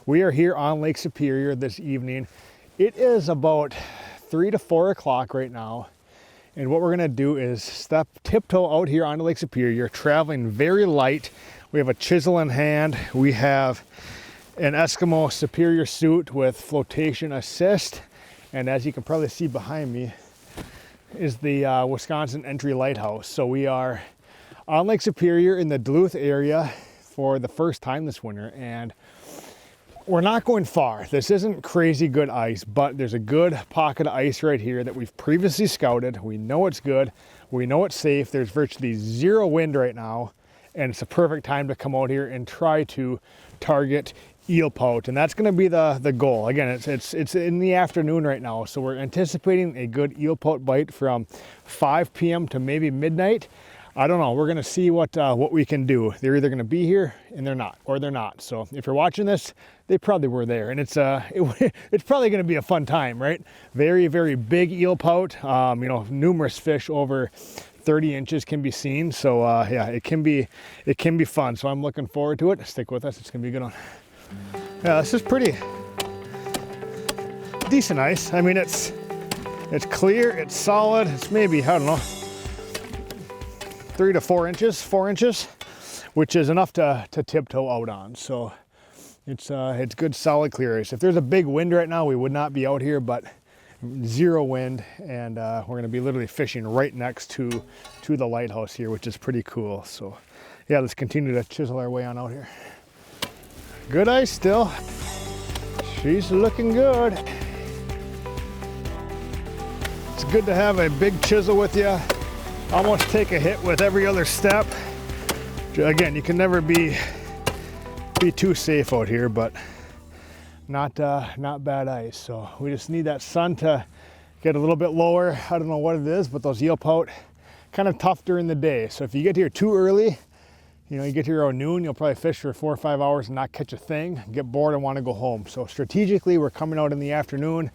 We are here on Lake Superior this evening. It is about 3 to 4 o'clock right now. And what we're gonna do is tiptoe out here onto Lake Superior, traveling very light. We have a chisel in hand. We have an Eskimo Superior suit with flotation assist. And as you can probably see behind me is the Wisconsin entry lighthouse. So we are on Lake Superior in the Duluth area for the first time this winter. And we're not going far. This isn't crazy good ice, but there's a good pocket of ice right here that we've previously scouted. We know it's good. We know it's safe. There's virtually zero wind right now, and it's a perfect time to come out here and try to target eelpout, and that's going to be the goal. Again, it's in the afternoon right now, so we're anticipating a good eelpout bite from 5 p.m. to maybe midnight. I don't know. We're going to see what we can do. They're either going to be here and they're not, or they're not. So if you're watching this, they probably were there, and it's probably going to be a fun time, right? Very, very big eelpout. You know, numerous fish over 30 inches can be seen. So yeah, it can be fun. So I'm looking forward to it. Stick with us. It's going to be a good one. Yeah, this is pretty decent ice. I mean, it's clear. It's solid. It's maybe, I don't know, 3 to 4 inches, which is enough to tiptoe out on. So it's good solid clear ice. If there's a big wind right now, we would not be out here, but zero wind, and we're going to be literally fishing right next to the lighthouse here, which is pretty cool. So yeah, let's continue to chisel our way on out here. Good ice still. She's looking good. It's good to have a big chisel with you. Almost take a hit with every other step. Again, you can never be too safe out here, but not bad ice. So we just need that sun to get a little bit lower. I don't know what it is, but those eelpout kind of tough during the day. So if you get here too early, you know, you get here around noon, you'll probably fish for 4 or 5 hours and not catch a thing, get bored and want to go home. So strategically, we're coming out in the afternoon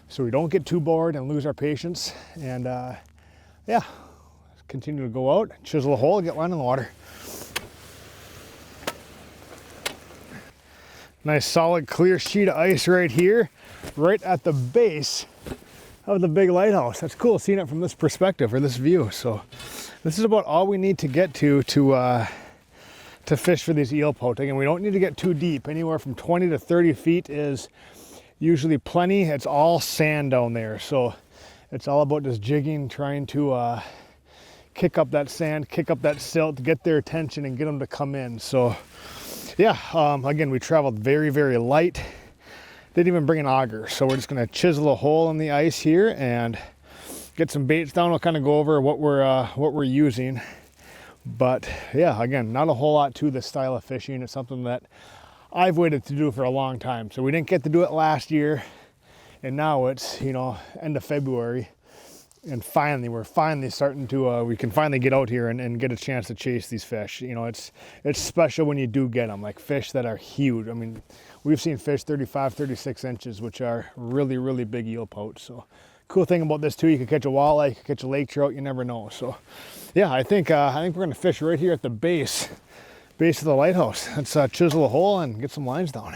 so we don't get too bored and lose our patience. And yeah, continue to go out, chisel a hole, get line in the water. Nice solid clear sheet of ice right here, right at the base of the big lighthouse. That's cool seeing it from this perspective or this view. So this is about all we need to get to fish for these eelpout. Again, we don't need to get too deep. Anywhere from 20 to 30 feet is usually plenty. It's all sand down there, so it's all about just jigging, trying to kick up that sand, kick up that silt, get their attention and get them to come in. So yeah, again, we traveled very, very light. Didn't even bring an auger. So we're just gonna chisel a hole in the ice here and get some baits down. We'll kind of go over what we're using. But yeah, again, not a whole lot to this style of fishing. It's something that I've waited to do for a long time. So we didn't get to do it last year, and now it's, you know, end of February. And finally, we're finally starting to, we can finally get out here and get a chance to chase these fish. You know, it's special when you do get them, like fish that are huge. I mean, we've seen fish 35, 36 inches, which are really, really big eelpout. So cool thing about this too, you can catch a walleye, you can catch a lake trout, you never know. So yeah, I think we're gonna fish right here at the base of the lighthouse. Let's chisel a hole and get some lines down.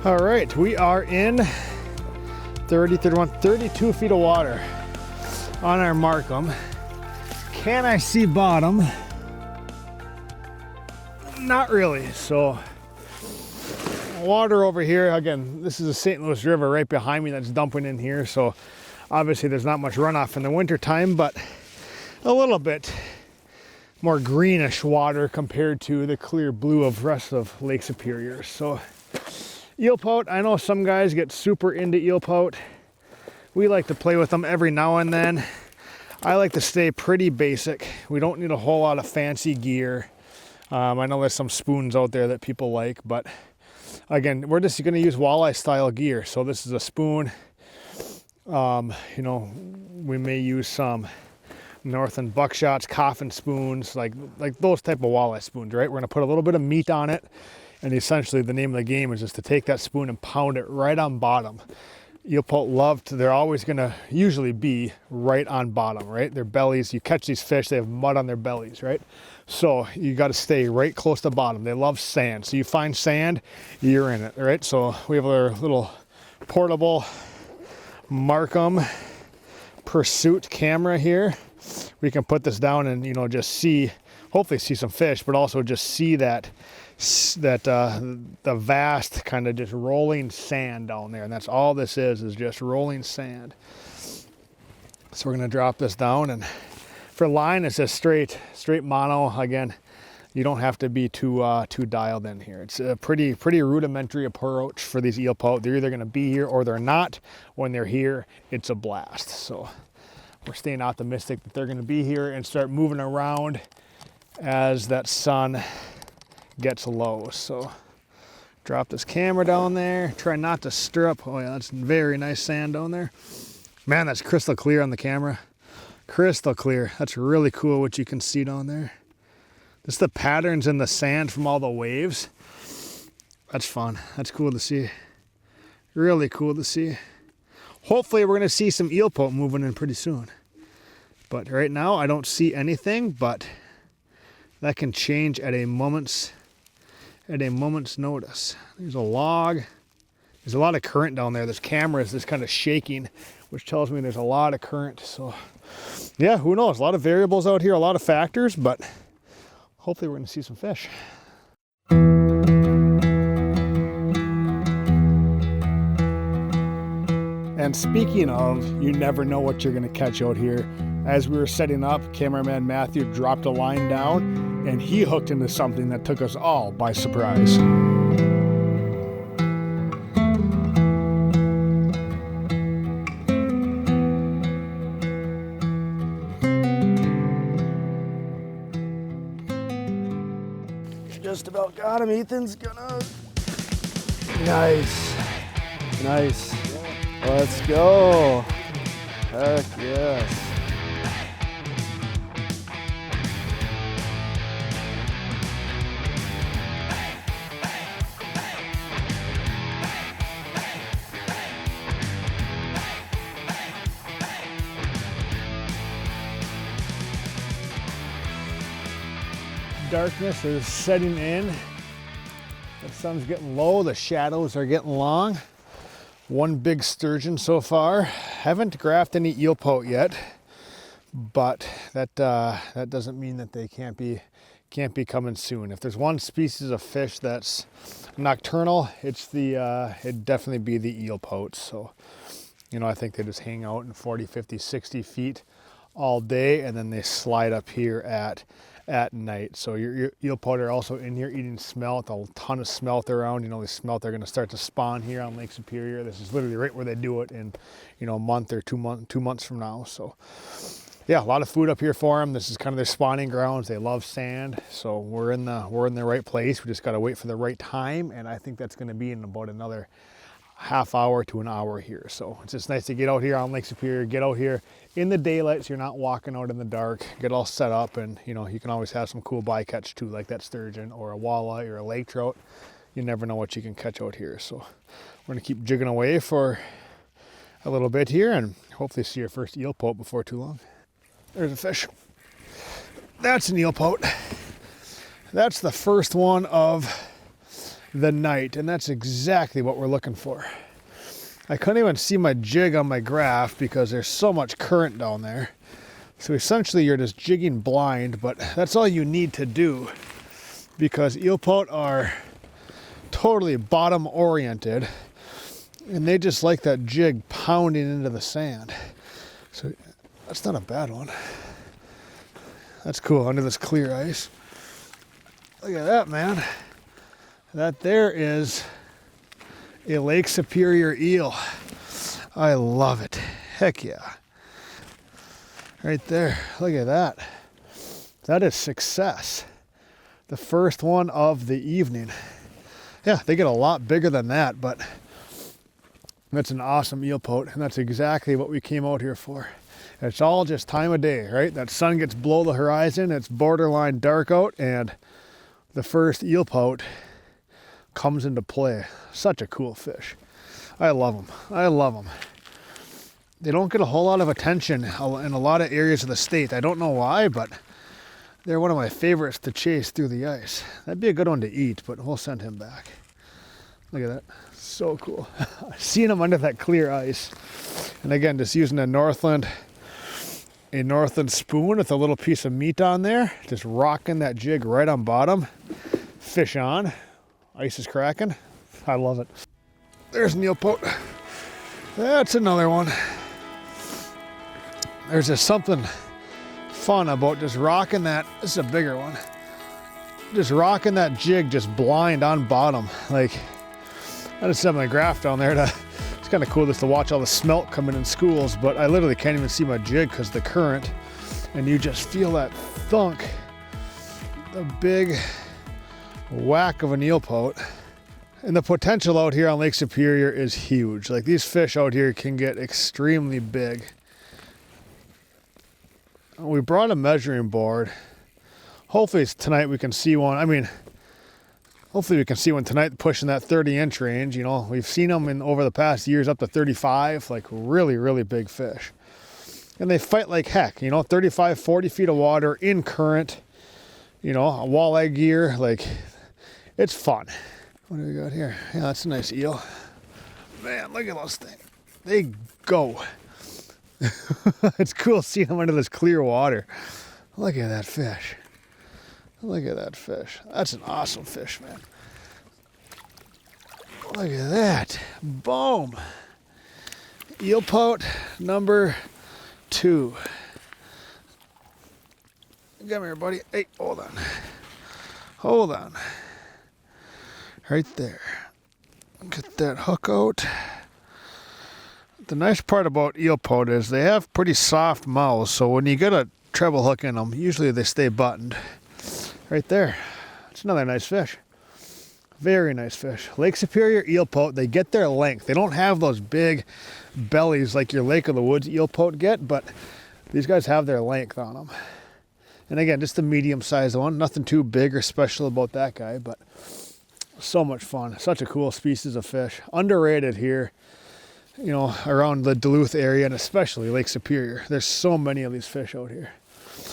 All right, we are in 30, 31, 32 feet of water on our Markham. Can I see bottom? Not really. So water over here, again, this is the St. Louis River right behind me that's dumping in here. So obviously there's not much runoff in the winter time, but a little bit more greenish water compared to the clear blue of rest of Lake Superior. So eelpout, I know some guys get super into eelpout. We like to play with them every now and then. I like to stay pretty basic. We don't need a whole lot of fancy gear. I know there's some spoons out there that people like, but again, we're just going to use walleye style gear. So this is a spoon. You know, we may use some Northland buckshots, coffin spoons, like those type of walleye spoons, right? We're going to put a little bit of meat on it And essentially the name of the game is just to take that spoon and pound it right on bottom. Eelpout love to, they're always gonna usually be right on bottom, right? Their bellies, you catch these fish, they have mud on their bellies, right? So you gotta stay right close to bottom. They love sand. So you find sand, you're in it, right? So we have our little portable Markham Pursuit camera here. We can put this down and, you know, just see, hopefully see some fish, but also just see the vast kind of just rolling sand down there. And that's all this is just rolling sand. So we're gonna drop this down, and for line it's just straight mono. Again, you don't have to be too dialed in here. It's a pretty rudimentary approach for these eelpout. They're either gonna be here or they're not. When they're here, it's a blast. So we're staying optimistic that they're gonna be here and start moving around as that sun gets low. So drop this camera down there. Try not to stir up. Oh yeah, that's very nice sand down there. Man, that's crystal clear on the camera. Crystal clear. That's really cool what you can see down there. Just the patterns in the sand from all the waves. That's fun. That's cool to see. Really cool to see. Hopefully we're going to see some eelpout moving in pretty soon. But right now I don't see anything, but that can change at a moment's notice. There's a log. There's a lot of current down there. This camera is just kind of shaking, which tells me there's a lot of current. So yeah, who knows? A lot of variables out here, a lot of factors, but hopefully we're going to see some fish. And speaking of, you never know what you're going to catch out here. As we were setting up, cameraman Matthew dropped a line down and he hooked into something that took us all by surprise. Just about got him. Ethan's gonna. Nice. Nice. Let's go. Heck yes. Darkness is setting in. The sun's getting low, the shadows are getting long. One big sturgeon so far. Haven't graphed any eelpout yet, but that doesn't mean that they can't be coming soon. If there's one species of fish that's nocturnal, it'd definitely be the eelpout. So, you know, I think they just hang out in 40, 50, 60 feet all day, and then they slide up here at night. So your eelpout are also in here eating smelt, a ton of smelt around. You know, the smelt are going to start to spawn here on Lake Superior. This is literally right where they do it in, you know, a month or 2 months from now. So yeah, a lot of food up here for them. This is kind of their spawning grounds. They love sand. So we're in the right place. We just got to wait for the right time. And I think that's going to be in about another half hour to an hour here. So it's just nice to get out here on Lake Superior, get out here in the daylight so you're not walking out in the dark, get all set up, and you know, you can always have some cool bycatch too, like that sturgeon or a walleye or a lake trout. You never know what you can catch out here. So we're gonna keep jigging away for a little bit here and hopefully see our first eelpout before too long. There's a fish. That's an eelpout. That's the first one of the night, and that's exactly what we're looking for. I couldn't even see my jig on my graph because there's so much current down there. So essentially you're just jigging blind, but that's all you need to do because eelpout are totally bottom oriented and they just like that jig pounding into the sand. So that's not a bad one. That's cool under this clear ice. Look at that, man. That there is a Lake Superior eel. I love it. Heck yeah. Right there. Look at that. That is success. The first one of the evening. Yeah, they get a lot bigger than that, but that's an awesome eelpout, and that's exactly what we came out here for. It's all just time of day, right? That sun gets below the horizon, it's borderline dark out, and the first eelpout comes into play. Such a cool fish. I love them. I love them. They don't get a whole lot of attention in a lot of areas of the state. I don't know why, but they're one of my favorites to chase through the ice. That'd be a good one to eat, but we'll send him back. Look at that. So cool. Seeing him under that clear ice. And again, just using a Northland spoon with a little piece of meat on there. Just rocking that jig right on bottom. Fish on. Ice is cracking. I love it. There's an eelpout. That's another one. There's just something fun about just rocking that. This is a bigger one. Just rocking that jig just blind on bottom. Like, I just have my graph down there. It's kind of cool just to watch all the smelt coming in schools, but I literally can't even see my jig because of the current. And you just feel that thunk. The big whack of an eelpout. And the potential out here on Lake Superior is huge. Like, these fish out here can get extremely big. We brought a measuring board. Hopefully tonight we can see one. I mean, hopefully we can see one tonight pushing that 30-inch range. You know, we've seen them in over the past years up to 35, like really, really big fish. And they fight like heck, you know, 35, 40 feet of water in current, you know, a walleye gear. Like, it's fun. What do we got here? Yeah, that's a nice eel. Man, look at those things. They go. It's cool seeing them under this clear water. Look at that fish. Look at that fish. That's an awesome fish, man. Look at that. Boom. Eelpout number 2. Come here, buddy. Hey, hold on. Hold on. Right there. Get that hook out. The nice part about eelpout is they have pretty soft mouths, so when you get a treble hook in them, usually they stay buttoned. Right there. It's another nice fish. Very nice fish. Lake Superior eelpout, they get their length. They don't have those big bellies like your Lake of the Woods eelpout get, but these guys have their length on them. And again, just a medium-sized one. Nothing too big or special about that guy, but so much fun. Such a cool species of fish. Underrated here, you know, around the Duluth area, and especially Lake Superior. There's so many of these fish out here.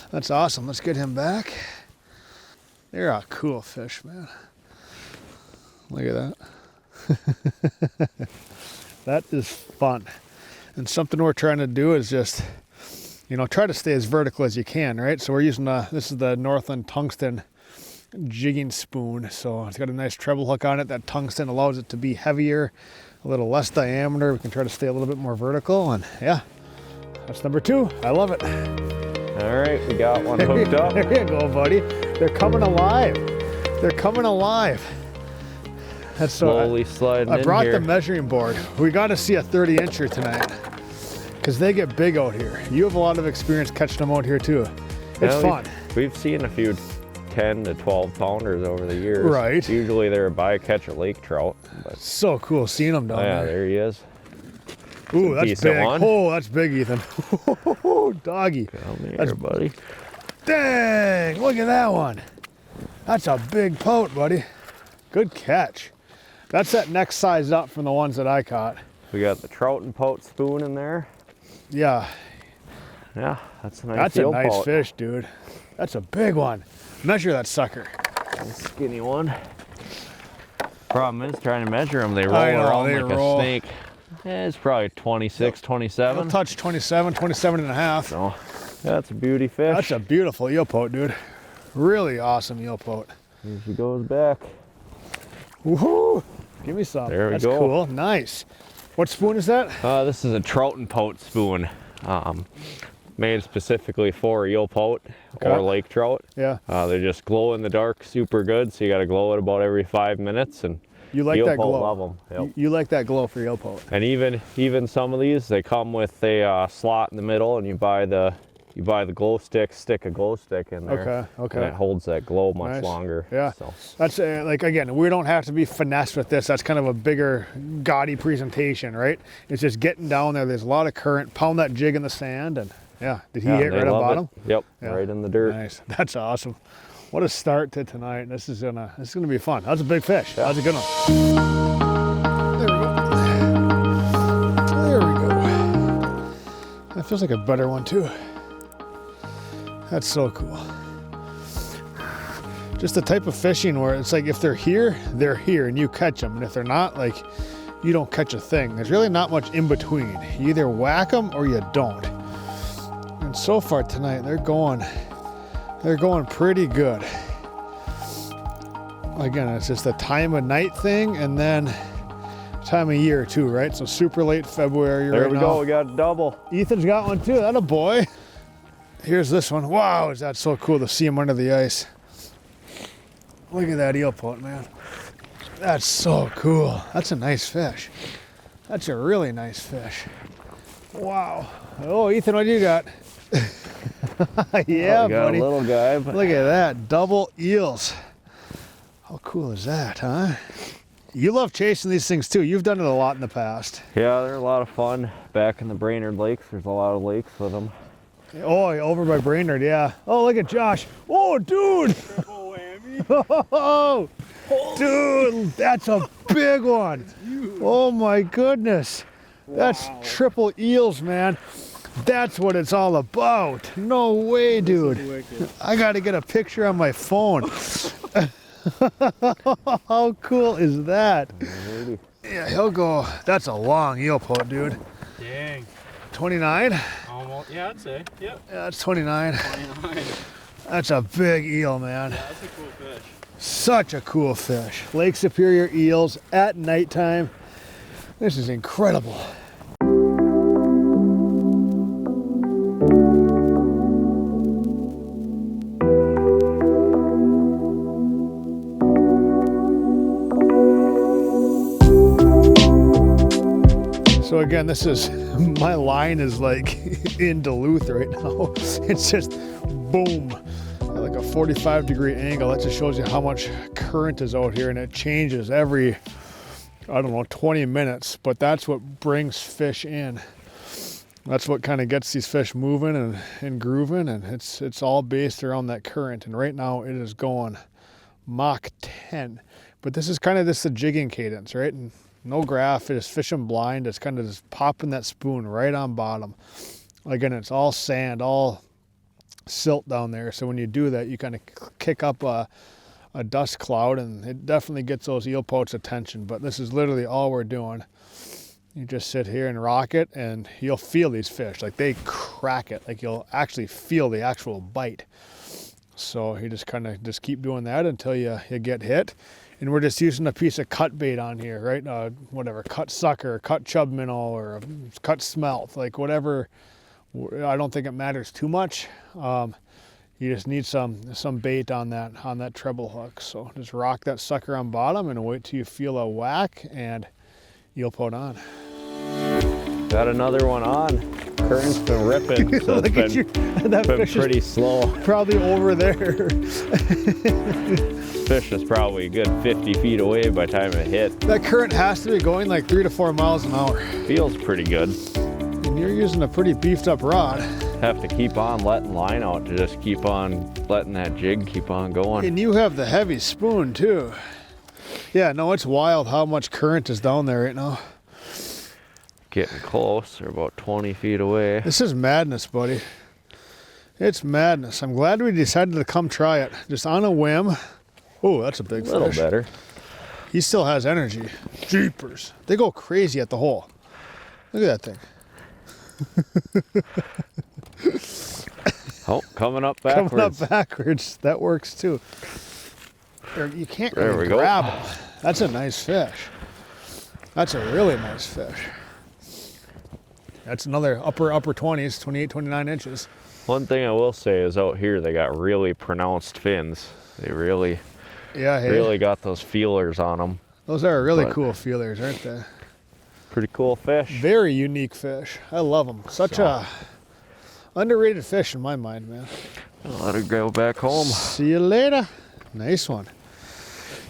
That's awesome. Let's get him back. They're a cool fish, man. Look at that. That is fun. And something we're trying to do is just, you know, try to stay as vertical as you can, right? So we're using this is the Northland tungsten jigging spoon. So it's got a nice treble hook on it. That tungsten allows it to be heavier, a little less diameter. We can try to stay a little bit more vertical, and yeah, that's number 2. I love it. All right, we got one hooked up. There you go, buddy. They're coming alive. They're coming alive. That's slowly sliding in here. I brought the measuring board. We got to see a 30-incher tonight because they get big out here. You have a lot of experience catching them out here too. It's fun. We've seen a few 10 to 12 pounders over the years. Right. Usually they're a bycatch of lake trout. But so cool seeing them down there. Yeah, there he is. Ooh, that's big. One. Oh, that's big, Ethan. Doggy. Come here, that's buddy. Dang, look at that one. That's a big pout, buddy. Good catch. That's that next size up from the ones that I caught. We got the trout and pout spoon in there. Yeah. Yeah, that's a nice That's a nice pout. fish, dude. That's a big one. Measure that sucker. A skinny one. Problem is trying to measure them. They roll around like a snake. Yeah, it's probably 26, 27. It'll touch 27, 27 and a half. So, that's a beauty fish. That's a beautiful eelpout, dude. Really awesome eelpout. Here she goes back. Woohoo! Give me some. There we That's go. Cool. Nice. What spoon is that? This is a trout and pout spoon. Made specifically for eelpout or lake trout. Yeah. They just glow in the dark super good, so you got to glow it about every 5 minutes. And you like that glow. Love them. Yep. You like that glow for eelpout. And even some of these, they come with a slot in the middle, and you buy the glow stick, stick a glow stick in there. Okay. And it holds that glow much longer. Yeah. So. That's like, again, we don't have to be finessed with this. That's kind of a bigger, gaudy presentation, right? It's just getting down there. There's a lot of current. Pound that jig in the sand, and yeah. Did he hit right on bottom? Yep. Yeah. Right in the dirt. Nice. That's awesome. What a start to tonight. This is gonna be fun. That's a big fish. Yeah. That's a good one. There we go. That feels like a better one too. That's so cool. Just the type of fishing where it's like if they're here and you catch them. And if they're not, like you don't catch a thing. There's really not much in between. You either whack them or you don't. And so far tonight, they're going pretty good. Again, it's just a time of night thing and then time of year too, right? So super late February there right we now. go, we got a double. Ethan's got one too, that a boy. Here's this one. Wow, is that so cool to see him under the ice. Look at that eelpout, man. That's so cool. That's a nice fish. That's a really nice fish. Wow. Oh, Ethan, what do you got? Yeah, we got buddy. A little guy. But... Look at that, double eels. How cool is that, huh? You love chasing these things too. You've done it a lot in the past. Yeah, they're a lot of fun. Back in the Brainerd Lakes, there's a lot of lakes with them. Oh, over by Brainerd, yeah. Oh, look at Josh. Oh, dude. Triple whammy. Oh, dude, that's a big one. Oh my goodness. Wow. That's triple eels, man. That's what it's all about. No way, dude. I got to get a picture on my phone. How cool is that? Yeah, he'll go. That's a long eelpout, dude. Dang. 29? Almost. Yeah, I'd say. Yep. Yeah, that's 29. 29. That's a big eel, man. Yeah, that's a cool fish. Such a cool fish. Lake Superior eels at nighttime. This is incredible. So again, this is, my line is like in Duluth right now. It's just boom, like a 45-degree angle. That just shows you how much current is out here, and it changes every, I don't know, 20 minutes, but that's what brings fish in. That's what kind of gets these fish moving and grooving, and it's all based around that current. And right now it is going Mach 10, but this is kind of just the jigging cadence, right? And no graph, it's fishing blind. It's kind of just popping that spoon right on bottom. Again, it's all sand, all silt down there. So when you do that, you kind of kick up a dust cloud, and it definitely gets those eelpout's attention. But this is literally all we're doing. You just sit here and rock it, and you'll feel these fish. Like they crack it. Like you'll actually feel the actual bite. So you just kind of just keep doing that until you get hit. And we're just using a piece of cut bait on here, right? Whatever, cut sucker, cut chub minnow, or cut smelt, like whatever. I don't think it matters too much. You just need some bait on that treble hook. So just rock that sucker on bottom and wait till you feel a whack, and you'll put on. Got another one on. Current's been ripping, so it's been pretty slow. Probably over there. Fish is probably a good 50 feet away by the time it hit. That current has to be going like 3 to 4 miles an hour. Feels pretty good. And you're using a pretty beefed up rod. Have to keep on letting line out to just keep on letting that jig keep on going. And you have the heavy spoon too. Yeah, no, it's wild how much current is down there right now. Getting close, they're about 20 feet away. This is madness, buddy. It's madness. I'm glad we decided to come try it, just on a whim. Oh, that's a big fish. A little better. He still has energy. Jeepers. They go crazy at the hole. Look at that thing. Oh, coming up backwards. Coming up backwards. That works too. You can't really grab him. That's a nice fish. That's a really nice fish. That's another upper 20s, 28, 29 inches. One thing I will say is out here they got really pronounced fins. They really got those feelers on them. Those are really cool feelers, aren't they? Pretty cool fish. Very unique fish. I love them. Such a underrated fish in my mind, man. I'll let her go back home. See you later. Nice one.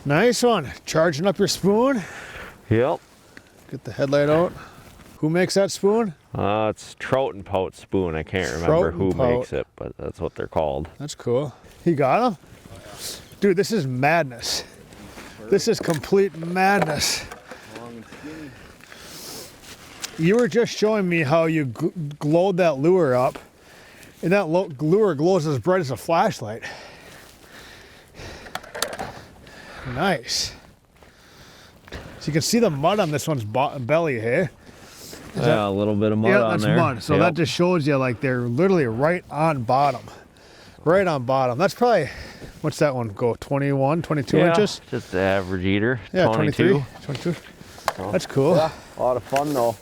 Nice one. Charging up your spoon. Yep. Get the headlight out. Who makes that spoon? It's Eelpout spoon. I can't remember who makes it, but that's what they're called. That's cool. You got him? Dude, this is madness. This is complete madness. You were just showing me how you glowed that lure up, and that lure glows as bright as a flashlight. Nice. So you can see the mud on this one's belly, hey? Yeah, a little bit of mud on there. Yeah, that's mud. So that just shows you like they're literally right on bottom. Right on bottom. That's probably, what's that one go, 21, 22 inches? Just the average eater, Yeah, 22. 22. That's cool. Yeah, a lot of fun though.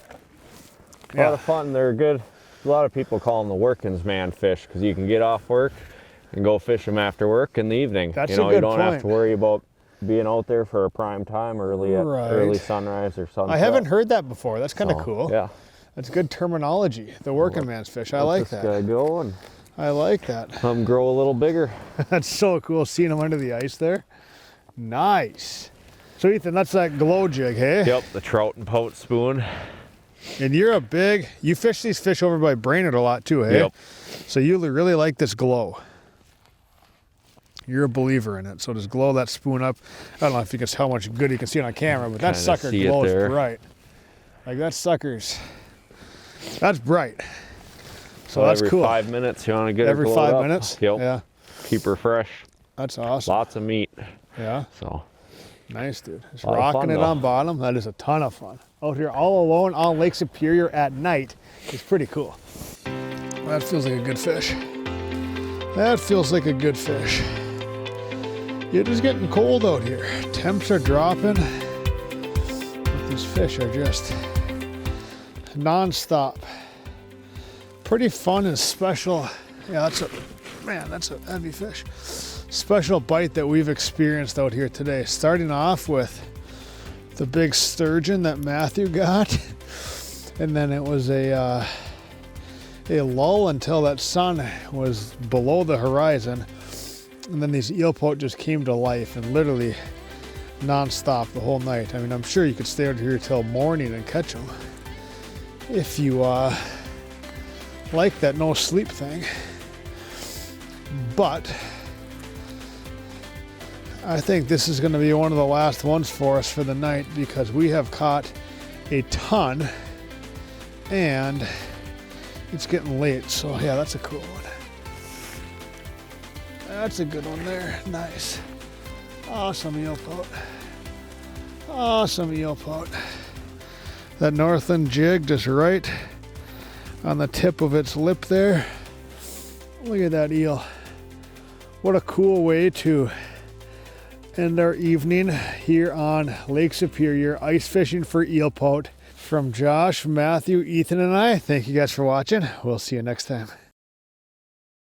A lot of fun. They're good. A lot of people call them the working's man fish because you can get off work and go fish them after work in the evening. That's you know, a good you don't have point. to worry about being out there for a prime time early sunrise or sunset. I haven't heard that before. That's kind of So, cool. Yeah. That's good terminology. The working man's fish. I like that. Just go and I like that. let them grow a little bigger. That's so cool seeing them under the ice there. Nice. So Ethan, that's that glow jig, hey? Yep, the trout and pout spoon. And you fish these fish over by Brainerd a lot too, hey? Yep. So you really like this glow. You're a believer in it. So just glow that spoon up. I don't know if you can how much good you can see it on camera, but that Kinda sucker see it glows there. bright. Like that's bright. So Well, that's every cool. 5 minutes you want to get Every her glowed 5 up. minutes? Yep. Yeah. Keep her fresh. That's awesome. Lots of meat. Yeah. So Nice, dude. Just Lot of rocking fun, it though. on bottom. That is a ton of fun. Out here all alone on Lake Superior at night is pretty cool. That feels like a good fish. That feels like a good fish. It is getting cold out here. Temps are dropping. But these fish are just non-stop. Pretty fun and special. Yeah, that's a heavy fish. Special bite that we've experienced out here today. Starting off with the big sturgeon that Matthew got, and then it was a lull until that sun was below the horizon, and then these eelpout just came to life and literally non-stop the whole night. I mean, I'm sure you could stay out here till morning and catch them if you like that no sleep thing. But I think this is going to be one of the last ones for us for the night because we have caught a ton and it's getting late. So yeah, that's a cool one. That's a good one there. Nice. Awesome eelpout. Awesome eelpout. That Northland jig just right on the tip of its lip there. Look at that eel. What a cool way to end our evening here on Lake Superior, ice fishing for eelpout. From Josh, Matthew, Ethan, and I, thank you guys for watching. We'll see you next time.